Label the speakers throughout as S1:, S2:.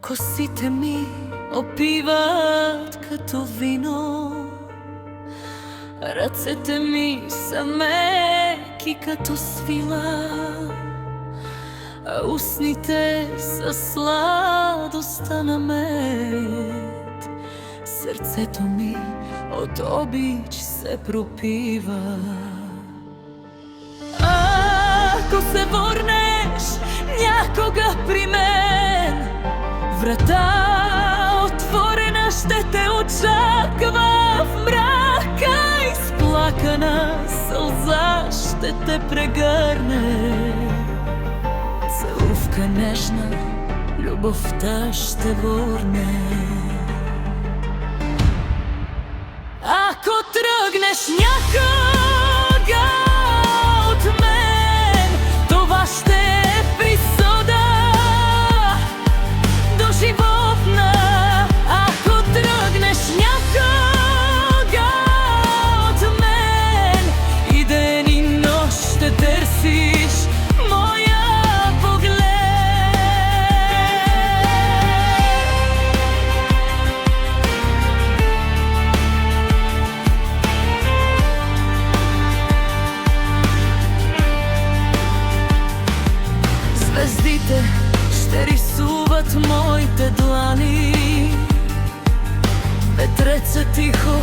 S1: Косите ми опиват като вино, ръцете ми са меки като свила, а устните са сладостта на мед. Сърцето ми от обич се пропива. Ако се върнеш някога при мен, врата отворена ще те очаква в мрака. Изплакана сълза ще те прегърне, целувка нежна любовта ще върне. Ако тръгнеш някога от мен, това ще е присъда доживотна. Ако тръгнеш някога от мен, и ден и нощ ще търсиш моя поглед. Звездите ще рисуват моите длани, ветреца тихо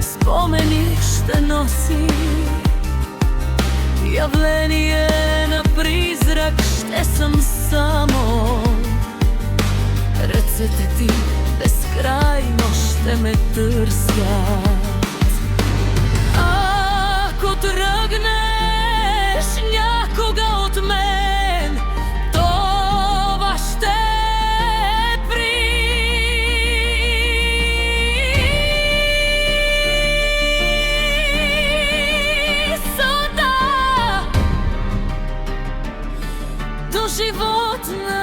S1: спомени ще носи. Явление на призрак ще съм само, ръцете ти безкрайно ще ме търсят. Ако тръгнеш някога от мен, това ще е присъда доживотна.